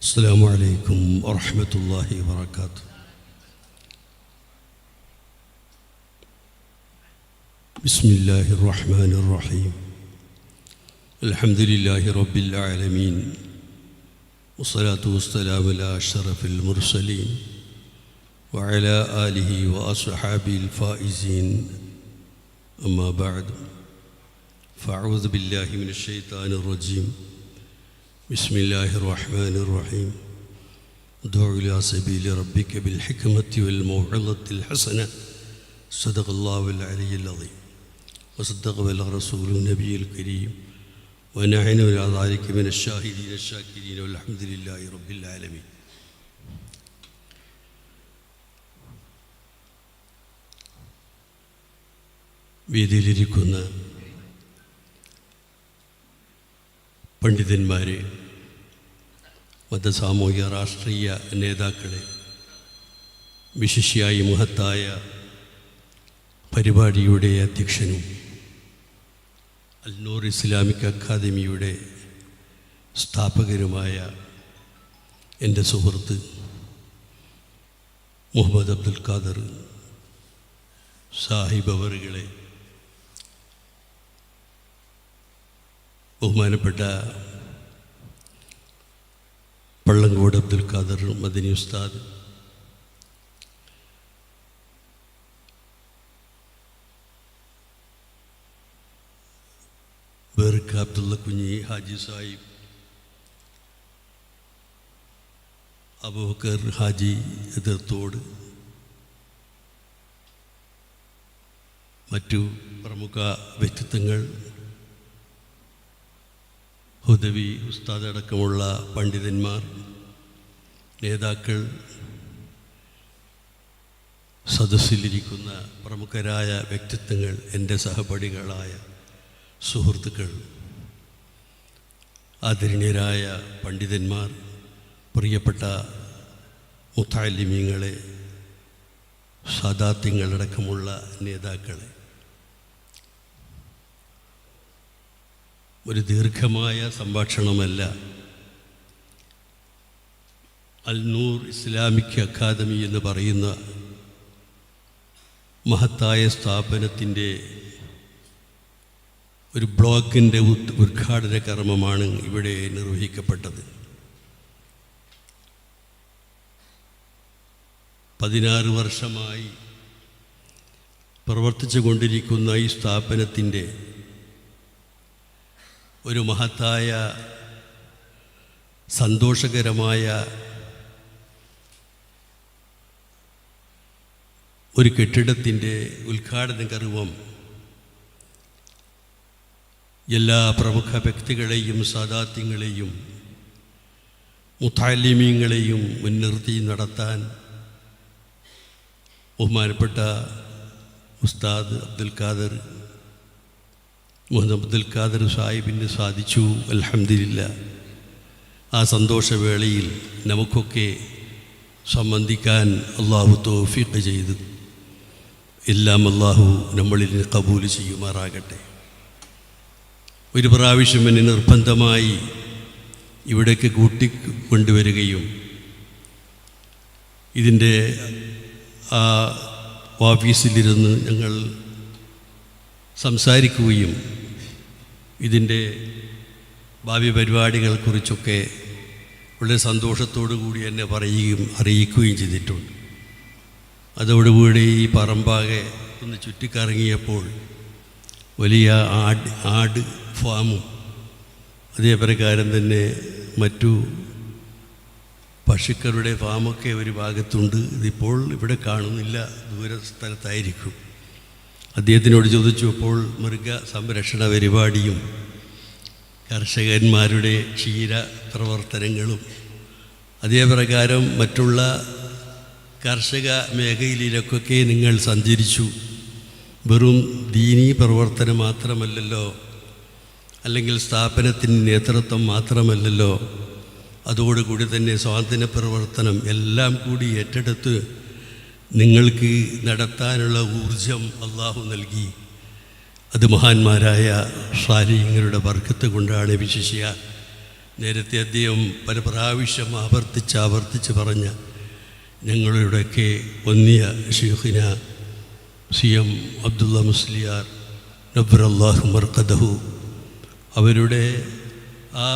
السلام عليكم ورحمة الله وبركاته. بسم الله الرحمن الرحيم. الحمد لله رب العالمين، والصلاة والسلام على أشرف المرسلين وعلى آله وأصحابه الفائزين، أما بعد، فأعوذ بالله من الشيطان الرجيم. بسم الله الرحمن الرحيم. ادع إلى سبيل ربك بالحكمة والموعظة الحسنة. صدق الله العلي العظيم وصدق رسول النبي الكريم ونحن على ذلك من الشاهدين الشاكرين والحمد لله رب العالمين. വേദിയിലിരിക്കുന്ന പണ്ഡിതന്മാരെ, മതസാമൂഹിക രാഷ്ട്രീയ നേതാക്കളെ, വിശിഷ്യായി മഹത്തായ പരിപാടിയുടെ അധ്യക്ഷനും അൽനൂർ ഇസ്ലാമിക് അക്കാദമിയുടെ സ്ഥാപകരുമായ എൻ്റെ സുഹൃത്ത് മുഹമ്മദ് അബ്ദുൽ ഖാദർ സാഹിബ് അവറുകളെ, ബഹുമാനപ്പെട്ട പള്ളങ്കോട് അബ്ദുൽ ഖാദർ മദനി ഉസ്താദ്, ബേർക്ക അബ്ദുള്ള കുഞ്ഞി ഹാജി സാഹിബ്, അബൂബക്കർ ഹാജി എതിർത്തോട്, മറ്റു പ്രമുഖ വ്യക്തിത്വങ്ങൾ, ഹുദവി ഉസ്താദ് അടക്കമുള്ള പണ്ഡിതന്മാർ, നേതാക്കൾ, സദസ്സിലിരിക്കുന്ന പ്രമുഖരായ വ്യക്തിത്വങ്ങൾ, എൻ്റെ സഹപാഠികളായ സുഹൃത്തുക്കൾ, ആദരണീയരായ പണ്ഡിതന്മാർ, പ്രിയപ്പെട്ട മുത്തഅല്ലിമീങ്ങളെ, സാദാത്യങ്ങളടക്കമുള്ള നേതാക്കളെ, ഒരു ദീർഘമായ സംഭാഷണമല്ല. അൽനൂർ ഇസ്ലാമിക് അക്കാദമി എന്ന് പറയുന്ന മഹത്തായ സ്ഥാപനത്തിൻ്റെ ഒരു ബ്ലോക്കിൻ്റെ ഉദ്ഘാടന കർമ്മമാണ് ഇവിടെ നിർവഹിക്കപ്പെട്ടത്. 16 വർഷമായി പ്രവർത്തിച്ചു കൊണ്ടിരിക്കുന്ന ഈ സ്ഥാപനത്തിൻ്റെ ഒരു മഹത്തായ സന്തോഷകരമായ ഒരു കെട്ടിടത്തിൻ്റെ ഉദ്ഘാടന കർമ്മം എല്ലാ പ്രമുഖ വ്യക്തികളെയും സാദാത്യങ്ങളെയും മുത്തഅല്ലിമീങ്ങളെയും മുൻനിർത്തി നടത്താൻ ബഹുമാനപ്പെട്ട ഉസ്താദ് അബ്ദുൽ ഖാദർ മുഹമ്മദ് അബ്ദുൽ ഖാദർ സാഹിബിന് സാധിച്ചു. അൽഹംദുലില്ലാഹ്. ആ സന്തോഷവേളയിൽ നമുക്കൊക്കെ സംബന്ധിക്കാൻ അള്ളാഹു തൗഫീഖ് ചെയ്തു. എല്ലാം അള്ളാഹു നമ്മളിൽ കബൂൽ ചെയ്യുമാറാകട്ടെ. ഒരു പ്രാവശ്യം എന്നെ നിർബന്ധമായി ഇവിടേക്ക് കൂട്ടിക്കൊണ്ടുവരികയും ഇതിൻ്റെ ആ ഓഫീസിലിരുന്ന് ഞങ്ങൾ സംസാരിക്കുകയും ഇതിൻ്റെ ഭാവി പരിപാടികളെക്കുറിച്ചൊക്കെ വളരെ സന്തോഷത്തോടു കൂടി എന്നെ അറിയിക്കുകയും ചെയ്തിട്ടുണ്ട്. അതോടുകൂടി ഈ പറമ്പാകെ ഒന്ന് ചുറ്റിക്കറങ്ങിയപ്പോൾ വലിയ ആട് ഫാമും അതേപ്രകാരം തന്നെ മറ്റു പശുക്കളുടെ ഫാമൊക്കെ ഒരു ഭാഗത്തുണ്ട്. ഇതിപ്പോൾ ഇവിടെ കാണുന്നില്ല, ദൂര സ്ഥലത്തായിരിക്കും. അദ്ദേഹത്തിനോട് ചോദിച്ചപ്പോൾ മൃഗ സംരക്ഷണ പരിപാടിയും കർഷകന്മാരുടെ ക്ഷീര പ്രവർത്തനങ്ങളും അതേപ്രകാരം മറ്റുള്ള കർഷക മേഖലയിലൊക്കെ നിങ്ങൾ സഞ്ചരിച്ചു. വെറും ദീനീ പ്രവർത്തനം മാത്രമല്ലല്ലോ, അല്ലെങ്കിൽ സ്ഥാപനത്തിന് നേതൃത്വം മാത്രമല്ലല്ലോ, അതോടുകൂടി തന്നെ സ്വാതന്ത്ര്യ പ്രവർത്തനം എല്ലാം കൂടി ഏറ്റെടുത്ത് നിങ്ങൾക്ക് നടത്താനുള്ള ഊർജം അള്ളാഹു നൽകി. അത് മഹാന്മാരായ സ്വാലിഹീങ്ങളുടെ ബർക്കത്ത് കൊണ്ടാണ്. വിശിഷ്യ നേരത്തെ അദ്ദേഹം പല പ്രാവശ്യം ആവർത്തിച്ച് പറഞ്ഞ ഞങ്ങളുടെയൊക്കെ ഒന്നിയ ഷെയ്ഖിന CM അബ്ദുള്ള മുസ്ലിയാർ നബ്ബറല്ലാഹു മർഖദഹു, അവരുടെ ആ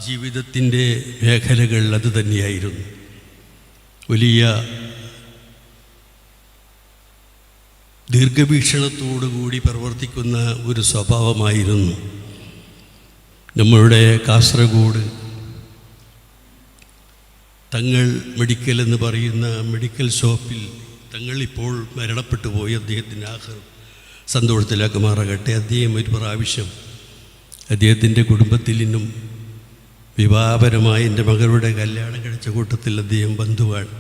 ജീവിതത്തിൻ്റെ മേഖലകൾ അത് തന്നെയായിരുന്നു. വലിയ ദീർഘവീക്ഷണത്തോടുകൂടി പ്രവർത്തിക്കുന്ന ഒരു സ്വഭാവമായിരുന്നു. നമ്മളുടെ കാസർഗോഡ് തങ്ങൾ മെഡിക്കൽ എന്ന് പറയുന്ന മെഡിക്കൽ ഷോപ്പിൽ തങ്ങൾ ഇപ്പോൾ മരണപ്പെട്ടു പോയി. അദ്ദേഹത്തിൻ്റെ ആഖിർ സന്തോഷത്തിലാക്കുമാറാകട്ടെ. അദ്ദേഹം ഒരു പ്രാവശ്യം അദ്ദേഹത്തിൻ്റെ കുടുംബത്തിൽ നിന്നും വിവാഹപരമായി എൻ്റെ മകളുടെ കല്യാണം കഴിച്ച കൂട്ടത്തിൽ അദ്ദേഹം ബന്ധുവാണ്.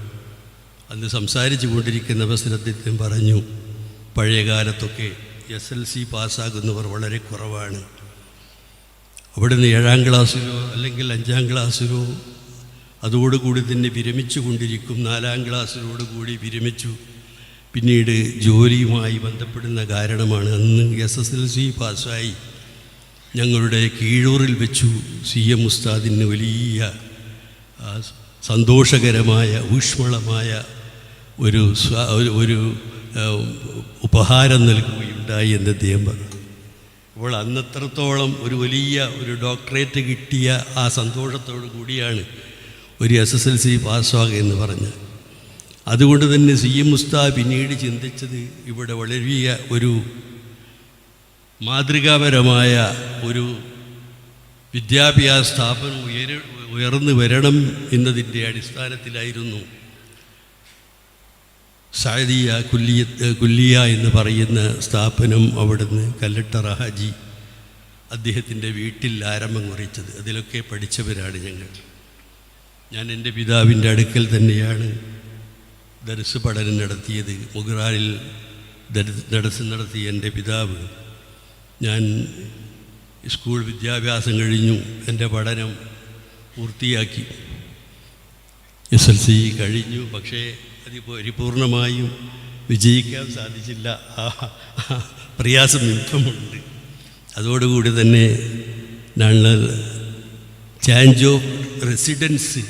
അന്ന് സംസാരിച്ചു കൊണ്ടിരിക്കുന്ന അവസരത്തിൽ പറഞ്ഞു, പഴയ കാലത്തൊക്കെ SLC പാസ്സാകുന്നവർ വളരെ കുറവാണ്. അവിടുന്ന് 7ാം ക്ലാസ്സിലോ അല്ലെങ്കിൽ 5ാം ക്ലാസ്സിലോ അതോടുകൂടി തന്നെ വിരമിച്ചു കൊണ്ടിരിക്കും. 4ാം ക്ലാസ്സിലോടുകൂടി വിരമിച്ചു. പിന്നീട് ജോലിയുമായി ബന്ധപ്പെടുന്ന കാരണമാണ് അന്ന് SSLC പാസ്സായി ഞങ്ങളുടെ കീഴൂരിൽ വെച്ചു CM ഉസ്താദിന് വലിയ സന്തോഷകരമായ ഊഷ്മളമായ ഒരു ഉപഹാരം നൽകുകയുണ്ടായി എന്ന് അദ്ദേഹം പറഞ്ഞു. അപ്പോൾ അന്നത്രത്തോളം ഒരു വലിയ ഡോക്ടറേറ്റ് കിട്ടിയ ആ സന്തോഷത്തോടു കൂടിയാണ് ഒരു SSLC പാസ്സാകുക എന്ന് പറഞ്ഞ്. അതുകൊണ്ട് തന്നെ CM ഉസ്താദ് പിന്നീട് ചിന്തിച്ചത് ഇവിടെ വലിയ ഒരു മാതൃകാപരമായ ഒരു വിദ്യാഭ്യാസ സ്ഥാപനം ഉയർന്നു വരണം എന്നതിൻ്റെ അടിസ്ഥാനത്തിലായിരുന്നു സഅദിയ കുല്ലിയ എന്ന് പറയുന്ന സ്ഥാപനം അവിടുന്ന് കല്ലട്ടറ ഹാജി അദ്ദേഹത്തിൻ്റെ വീട്ടിൽ ആരംഭം കുറിച്ചത്. അതിലൊക്കെ പഠിച്ചവരാണ് ഞങ്ങൾ. ഞാൻ എൻ്റെ പിതാവിൻ്റെ അടുക്കൽ തന്നെയാണ് ദർസ് പഠനം നടത്തിയത്. മുഗ്രാനിൽ ദർസ് നടത്തിയ എൻ്റെ പിതാവ്, ഞാൻ സ്കൂൾ വിദ്യാഭ്യാസം കഴിഞ്ഞു, എൻ്റെ പഠനം പൂർത്തിയാക്കി, SLC കഴിഞ്ഞു. പക്ഷേ അത് പരിപൂർണമായും വിജയിക്കാൻ സാധിച്ചില്ല. ആ പ്രയാസം നിമിത്തമുണ്ട്. അതോടുകൂടി തന്നെ ഞങ്ങൾ change of residence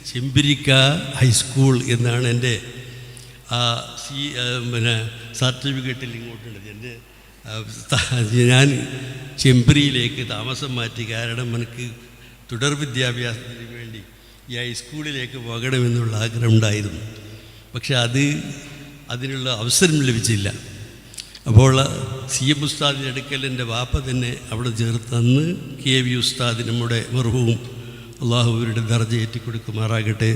Chembirika high school എന്നാണ് എൻ്റെ സർട്ടിഫിക്കറ്റിൽ ഇങ്ങോട്ടുണ്ട്. എൻ്റെ ഞാൻ ചെമ്പിരിയിലേക്ക് താമസം മാറ്റി. കാരണം എനിക്ക് തുടർ വിദ്യാഭ്യാസത്തിന് വേണ്ടി ഈ ഹൈസ്കൂളിലേക്ക് പോകണമെന്നുള്ള ആഗ്രഹം ഉണ്ടായിരുന്നു. പക്ഷെ അതിനുള്ള അവസരം ലഭിച്ചില്ല. അപ്പോൾ CM ഉസ്താദിൻ്റെ അടുക്കൽ എൻ്റെ വാപ്പ തന്നെ അവിടെ ചേർത്ത് അന്ന് KV ഉസ്താദ് നമ്മുടെ മർഹൂം അള്ളാഹുവിൻ്റെ ദർജ ഏറ്റിക്കൊടുക്കുമാറാകട്ടെ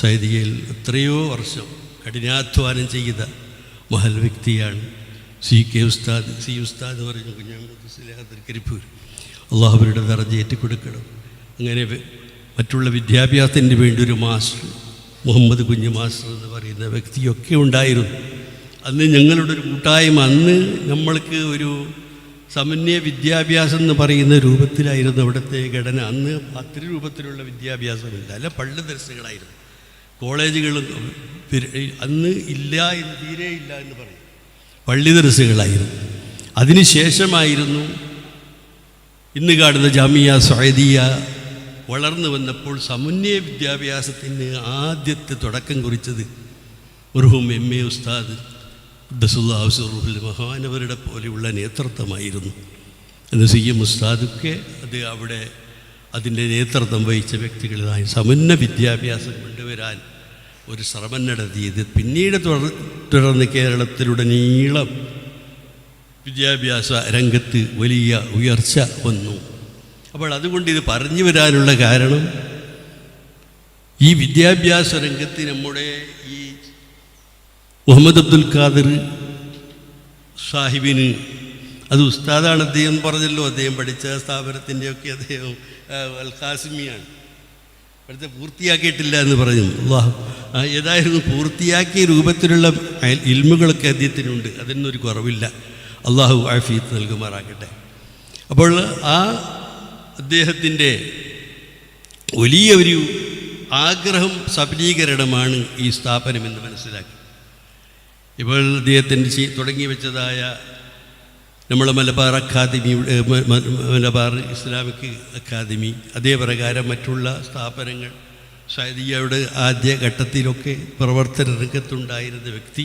സൈദിയയിൽ എത്രയോ വർഷം കഠിനാധ്വാനം ചെയ്ത മഹൽ വ്യക്തിയാണ് CK ഉസ്താദ്. ഉസ്താദ് പറഞ്ഞു കുഞ്ഞാമൂർ അള്ളാഹുവിൻ്റെ ദർജ ഏറ്റിക്കൊടുക്കണം. അങ്ങനെ മറ്റുള്ള വിദ്യാഭ്യാസത്തിന് വേണ്ടി ഒരു മാസ്റ്റർ, മുഹമ്മദ് കുഞ്ഞ് മാസ്റ്റർ എന്ന് പറയുന്ന വ്യക്തിയൊക്കെ ഉണ്ടായിരുന്നു. അന്ന് ഞങ്ങളുടെ ഒരു കൂട്ടായ്മ, അന്ന് നമ്മൾക്ക് ഒരു സമന്വയ വിദ്യാഭ്യാസം എന്ന് പറയുന്ന രൂപത്തിലായിരുന്നു അവിടുത്തെ ഘടന. അന്ന് അത്ര രൂപത്തിലുള്ള വിദ്യാഭ്യാസമില്ല, അല്ല പള്ളി ദർസുകളായിരുന്നു. കോളേജുകൾ അന്ന് ഇല്ല എന്ന് തീരെ ഇല്ല എന്ന് പറയും, പള്ളി ദർസുകളായിരുന്നു. അതിനുശേഷമായിരുന്നു ഇന്ന് കാണുന്ന ജാമിയ സഅദിയ വളർന്നു വന്നപ്പോൾ സമന്വയ വിദ്യാഭ്യാസത്തിന് ആദ്യത്തെ തുടക്കം കുറിച്ചത് മർഹൂം MA ഉസ്താദ് ഖുദ്ദസുല്ലാഹുൽ മഹാനവരുടെ പോലെയുള്ള നേതൃത്വമായിരുന്നു. എന്ന് CM ഉസ്താദൊക്കെ അത് അവിടെ അതിൻ്റെ നേതൃത്വം വഹിച്ച വ്യക്തികളായി സമന്വയ വിദ്യാഭ്യാസം കൊണ്ടുവരാൻ ഒരു ശ്രമം നടത്തിയത്. പിന്നീട് തുടർന്ന് കേരളത്തിലുടനീളം വിദ്യാഭ്യാസ രംഗത്ത് വലിയ ഉയർച്ച വന്നു. അപ്പോൾ അതുകൊണ്ട് ഇത് പറഞ്ഞു വരാനുള്ള കാരണം, ഈ വിദ്യാഭ്യാസ രംഗത്ത് നമ്മുടെ ഈ മുഹമ്മദ് അബ്ദുൽ ഖാദിർ സാഹിബിന്, അത് ഉസ്താദാണ്, അദ്ദേഹം പറഞ്ഞല്ലോ, അദ്ദേഹം പഠിച്ച സ്ഥാപനത്തിൻ്റെയൊക്കെ അദ്ദേഹം അൽ ഖാസിമിയാണ്. അടുത്ത പൂർത്തിയാക്കിയിട്ടില്ല എന്ന് പറഞ്ഞു. ഏതായിരുന്നു പൂർത്തിയാക്കിയ രൂപത്തിലുള്ള ഇൽമുകളൊക്കെ അദ്ദേഹത്തിനുണ്ട്, അതിനൊരു കുറവില്ല. അള്ളാഹു ആഫിയത്ത് നൽകുമാറാകട്ടെ. അപ്പോൾ ആ അദ്ദേഹത്തിൻ്റെ വലിയ ഒരു ആഗ്രഹം സഫലീകരണമാണ് ഈ സ്ഥാപനമെന്ന് മനസ്സിലാക്കി. ഇപ്പോൾ അദ്ദേഹത്തിൻ്റെ തുടങ്ങി വെച്ചതായ നമ്മളെ Malabar academy, Malabar Islamic academy, അതേ പ്രകാരം മറ്റുള്ള സ്ഥാപനങ്ങൾ, സഅദിയ്യയുടെ ആദ്യ ഘട്ടത്തിലൊക്കെ പ്രവർത്തന രംഗത്തുണ്ടായിരുന്ന വ്യക്തി,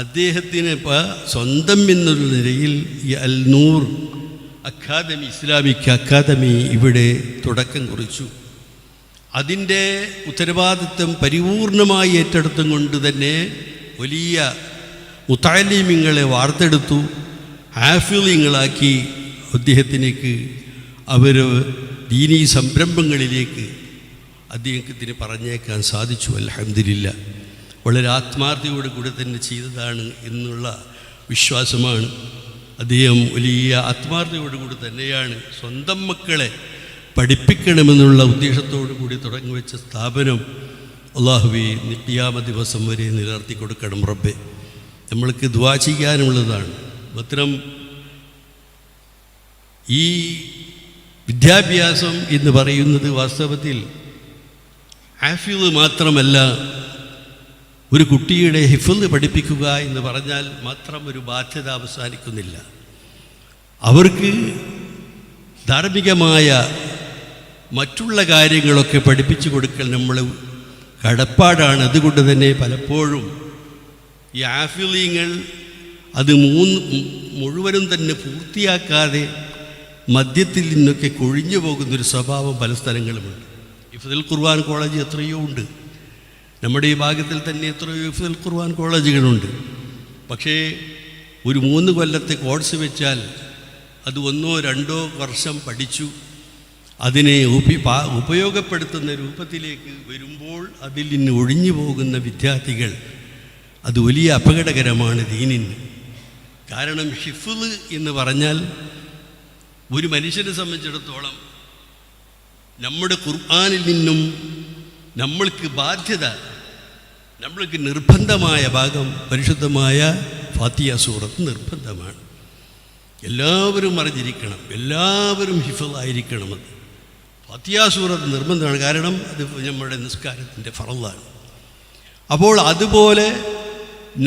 അദ്ദേഹത്തിന് ഇപ്പോൾ സ്വന്തം എന്നുള്ള നിലയിൽ ഈ അൽ നൂർ അക്കാദമി, ഇസ്ലാമിക് അക്കാദമി ഇവിടെ തുടക്കം കുറിച്ചു. അതിൻ്റെ ഉത്തരവാദിത്വം പരിപൂർണമായി ഏറ്റെടുത്തും കൊണ്ട് തന്നെ വലിയ മുതഅല്ലിമീങ്ങളെ വാർത്തെടുത്തു, ഹാഫിളീങ്ങളാക്കി അദ്ദേഹത്തിലേക്ക് അവർ ദീനീ സംരംഭങ്ങളിലേക്ക് അദ്ദേഹത്തിന് പറഞ്ഞേക്കാൻ സാധിച്ചു. അൽഹംദുലില്ലാ. വളരെ ആത്മാർത്ഥതയോട് കൂടെ തന്നെ ചെയ്തതാണ് എന്നുള്ള വിശ്വാസമാണ്. അദ്ദേഹം വലിയ ആത്മാർത്ഥതയോടുകൂടി തന്നെയാണ് സ്വന്തം മക്കളെ പഠിപ്പിക്കണമെന്നുള്ള ഉദ്ദേശത്തോടു കൂടി തുടങ്ങി വെച്ച സ്ഥാപനം അല്ലാഹുവേ ഖിയാമത്ത് ദിവസം വരെ നിലനിർത്തി കൊടുക്കണം റബ്ബേ. നമ്മൾക്ക് ദുആ ചെയ്യാനുള്ളതാണ്. മാത്രം ഈ വിദ്യാഭ്യാസം എന്ന് പറയുന്നത് വാസ്തവത്തിൽ ഹാഫിള് മാത്രമല്ല, ഒരു കുട്ടിയുടെ ഹിഫ്ള് പഠിപ്പിക്കുക എന്ന് പറഞ്ഞാൽ മാത്രം ഒരു ബാധ്യത അവസാനിക്കുന്നില്ല. അവർക്ക് ധാർമ്മികമായ മറ്റുള്ള കാര്യങ്ങളൊക്കെ പഠിപ്പിച്ചു കൊടുക്കൽ നമ്മൾ കടപ്പാടാണ്. അതുകൊണ്ട് തന്നെ പലപ്പോഴും ഈ ഹാഫിളീങ്ങൾ അത് മുഴുവനും തന്നെ പൂർത്തിയാക്കാതെ മധ്യത്തിൽ നിന്നൊക്കെ കൊഴിഞ്ഞു പോകുന്നൊരു സ്വഭാവം പല സ്ഥലങ്ങളുമുണ്ട്. ഹിഫ്ളുൽ ഖുർആൻ കോളേജ് എത്രയോ ഉണ്ട്. നമ്മുടെ ഈ ഭാഗത്തിൽ തന്നെ എത്രയോ ഹിഫ്ളുൽ ഖുർആൻ കോളേജുകളുണ്ട്. പക്ഷേ ഒരു 3 കൊല്ലത്തെ കോഴ്സ് വെച്ചാൽ അത് 1-2 വർഷം പഠിച്ചു അതിനെ ഉപയോഗപ്പെടുത്തുന്ന രൂപത്തിലേക്ക് വരുമ്പോൾ അതിൽ നിന്ന് ഒഴിഞ്ഞു പോകുന്ന വിദ്യാർത്ഥികൾ, അത് വലിയ അപകടകരമാണ് ദീനിന്. കാരണം ഹിഫ്ള് എന്ന് പറഞ്ഞാൽ ഒരു മനുഷ്യനെ സംബന്ധിച്ചിടത്തോളം നമ്മുടെ ഖുർആനിൽ നിന്നും നമ്മൾക്ക് ബാധ്യത, നമ്മൾക്ക് നിർബന്ധമായ ഭാഗം പരിശുദ്ധമായ ഫാത്തിഹ സൂറത്ത് നിർബന്ധമാണ്. എല്ലാവരും അറിഞ്ഞിരിക്കണം, എല്ലാവരും ഹിഫ്ളായിരിക്കണം. അത് ഫാത്തിഹ സൂറത്ത് നിർബന്ധമാണ്. കാരണം അത് നമ്മുടെ നിസ്കാരത്തിൻ്റെ ഫർളാണ്. അപ്പോൾ അതുപോലെ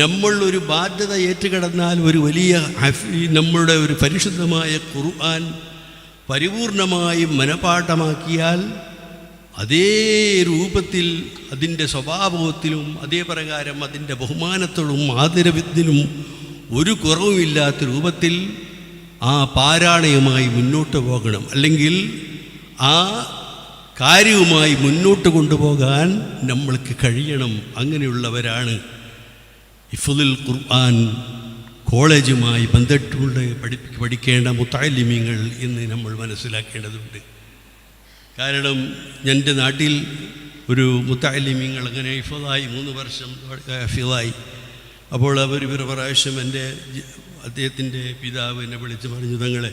നമ്മൾ ഒരു ബാധ്യത ഏറ്റുകിടന്നാൽ ഒരു വലിയ നമ്മളുടെ ഒരു പരിശുദ്ധമായ ഖുർആൻ പരിപൂർണമായും മനപാഠമാക്കിയാൽ അതേ രൂപത്തിൽ അതിൻ്റെ സ്വഭാവത്തിലും അതേ പ്രകാരം അതിൻ്റെ ബഹുമാനത്തോടും ആദരവിനും ഒരു കുറവുമില്ലാത്ത രൂപത്തിൽ ആ പാരായണവുമായി മുന്നോട്ട് പോകണം. അല്ലെങ്കിൽ ആ കാര്യവുമായി മുന്നോട്ട് കൊണ്ടുപോകാൻ നമ്മൾക്ക് കഴിയണം. അങ്ങനെയുള്ളവരാണ് ഹിഫ്ളുൽ ഖുർആൻ കോളേജുമായി ബന്ധപ്പെട്ടുകൊണ്ട് പഠിക്കേണ്ട മുതഅല്ലിമീങ്ങൾ എന്ന് നമ്മൾ മനസ്സിലാക്കേണ്ടതുണ്ട്. കാരണം എൻ്റെ നാട്ടിൽ ഒരു മുതഅല്ലിമീങ്ങൾ അങ്ങനെ ഹിഫ്ളായി 3 വർഷം ഹിഫ്ളായി. അപ്പോൾ അവർ ഒരു പ്രാവശ്യം അദ്ദേഹത്തിൻ്റെ പിതാവ് എന്നെ വിളിച്ച് പറഞ്ഞു, തങ്ങളെ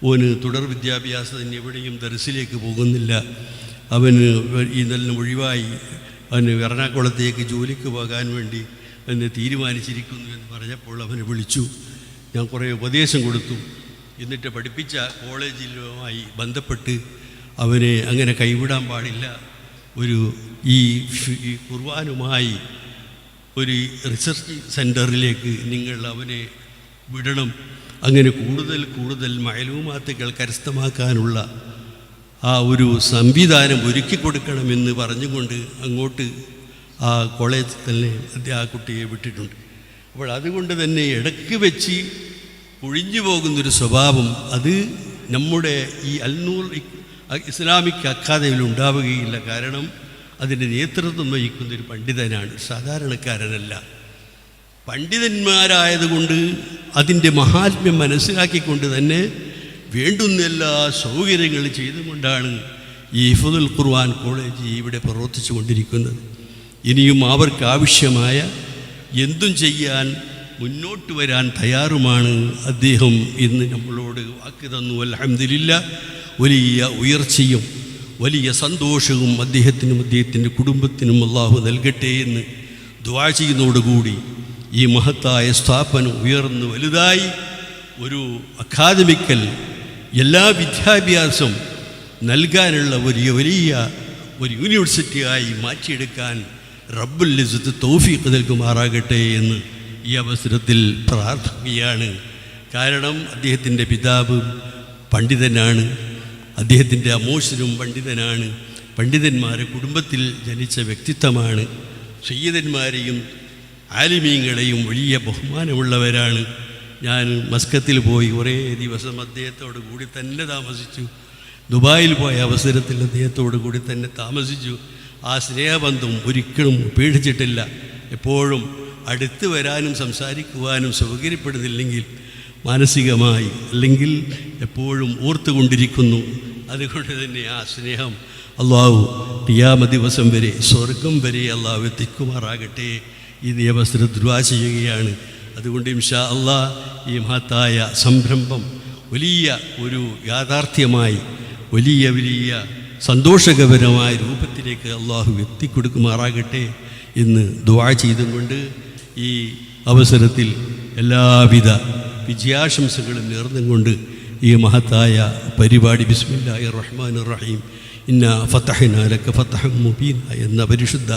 ഓന് തുടർ വിദ്യാഭ്യാസത്തിന് എവിടെയും ദർസിലേക്ക് പോകുന്നില്ല, അവന് ഈ നല്ല ഒഴിവായി, അവന് എറണാകുളത്തേക്ക് ജോലിക്ക് പോകാൻ വേണ്ടി എന്നെ തീരുമാനിച്ചിരിക്കുന്നു എന്ന് പറഞ്ഞപ്പോൾ അവനെ വിളിച്ചു. ഞാൻ കുറേ ഉപദേശം കൊടുത്തു. എന്നിട്ട് പഠിപ്പിച്ച കോളേജിലുമായി ബന്ധപ്പെട്ട് അവനെ അങ്ങനെ കൈവിടാൻ പാടില്ല, ഈ ഖുർആനുമായി ഒരു റിസർച്ച് സെൻറ്ററിലേക്ക് നിങ്ങൾ അവനെ വിടണം. അങ്ങനെ കൂടുതൽ മഅലൂമാത്തുകൾ കരസ്ഥമാക്കാനുള്ള ആ ഒരു സംവിധാനം ഒരുക്കി കൊടുക്കണമെന്ന് പറഞ്ഞുകൊണ്ട് അങ്ങോട്ട് ആ കോളേജിൽ തന്നെ ആ കുട്ടിയെ വിട്ടിട്ടുണ്ട്. അപ്പോൾ അതുകൊണ്ട് തന്നെ ഇടയ്ക്ക് വെച്ച് ഒഴിഞ്ഞു പോകുന്നൊരു സ്വഭാവം അത് നമ്മുടെ ഈ അൽനൂർ ഇസ്ലാമിക് അക്കാദമിയിൽ ഉണ്ടാവുകയില്ല. കാരണം അതിൻ്റെ നേതൃത്വം വഹിക്കുന്നൊരു പണ്ഡിതനാണ്, സാധാരണക്കാരനല്ല. പണ്ഡിതന്മാരായതുകൊണ്ട് അതിൻ്റെ മഹാത്മ്യം മനസ്സിലാക്കിക്കൊണ്ട് തന്നെ വേണ്ടുന്ന എല്ലാ സൗകര്യങ്ങളും ചെയ്തുകൊണ്ടാണ് ഈ ഹിഫ്ളുൽ ഖുർആൻ കോളേജ് ഇവിടെ പ്രവർത്തിച്ചു കൊണ്ടിരിക്കുന്നത്. ഇനിയും അവർക്ക് ആവശ്യമായ എന്തും ചെയ്യാൻ മുന്നോട്ട് വരാൻ തയ്യാറുമാണ് അദ്ദേഹം ഇന്ന് നമ്മളോട് വാക്ക് തന്നു. അൽഹംദുലില്ലാ. വലിയ ഉയർച്ചയും വലിയ സന്തോഷവും അദ്ദേഹത്തിൻ്റെ കുടുംബത്തിനും അല്ലാഹു നൽകട്ടെ എന്ന് ദുആ ചെയ്യുന്നതോടുകൂടി ഈ മഹത്തായ സ്ഥാപനം ഉയർന്നു വലുതായി ഒരു അക്കാദമിക്കൽ എല്ലാ വിദ്യാഭ്യാസം നൽകാനുള്ള വലിയ ഒരു യൂണിവേഴ്സിറ്റിയായി മാറ്റിയെടുക്കാൻ റബ്ബുൽ ഇസ്സത്ത് തൗഫീഖ് നൽകുമാറാകട്ടെ എന്ന് ഈ അവസരത്തിൽ പ്രാർത്ഥിക്കുകയാണ്. കാരണം അദ്ദേഹത്തിൻ്റെ പിതാവ് പണ്ഡിതനാണ്, അദ്ദേഹത്തിൻ്റെ അമോഷനും പണ്ഡിതനാണ്, പണ്ഡിതന്മാരെ കുടുംബത്തിൽ ജനിച്ച വ്യക്തിത്വമാണ്, സയ്യിദന്മാരെയും ആലിമീങ്ങളെയും വലിയ ബഹുമാനമുള്ളവരാണ്. ഞാൻ മസ്കത്തിൽ പോയി കുറേ ദിവസം അദ്ദേഹത്തോടു കൂടി തന്നെ താമസിച്ചു. ദുബായിൽ പോയ അവസരത്തിൽ അദ്ദേഹത്തോടു കൂടി തന്നെ താമസിച്ചു. ആ സ്നേഹബന്ധം ഒരിക്കലും ഉപേക്ഷിച്ചിട്ടില്ല. എപ്പോഴും അടുത്ത് വരാനും സംസാരിക്കുവാനും സൗകര്യപ്പെടുന്നില്ലെങ്കിൽ മാനസികമായി അല്ലെങ്കിൽ എപ്പോഴും ഓർത്തുകൊണ്ടിരിക്കുന്നു. അതുകൊണ്ട് തന്നെ ആ സ്നേഹം അള്ളാഹു ഖിയാമ ദിവസം വരെ സ്വർഗം വരെ അള്ളാഹു എത്തിക്കുമാറാകട്ടെ ഇത് അവസരം ദുആ ചെയ്യുകയാണ്. അതുകൊണ്ട് ഇൻഷാ അള്ളാഹ് ഈ മഹത്തായ സംരംഭം വലിയ ഒരു യാഥാർത്ഥ്യമായി വലിയ വലിയ സന്തോഷകരമായ രൂപത്തിലേക്ക് അള്ളാഹു എത്തിക്കൊടുക്കുമാറാകട്ടെ എന്ന് ദുആ ചെയ്തുകൊണ്ട് ഈ അവസരത്തിൽ എല്ലാവിധ വിജയാശംസകളും നേർന്നുകൊണ്ട് ഈ മഹത്തായ പരിപാടി ബിസ്മില്ലാഹിർ റഹ്മാനിർ റഹീം ഇന്ന ഫതഹ്നാ ലക ഫതഹൻ മുബീന എന്ന പരിശുദ്ധ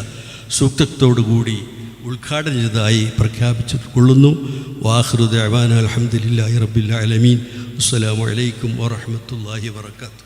സൂക്തത്തോടുകൂടി ഉദ്ഘാടനം ചെയ്തതായി പ്രഖ്യാപിച്ചു കൊള്ളുന്നു. വാഖിറു ദഅവാനാ അൽഹംദുലില്ലാഹി റബ്ബിൽ ആലമീൻ. അസ്സലാമു അലൈക്കും വറഹ്മത്തുള്ളാഹി വബറകാതുഹു.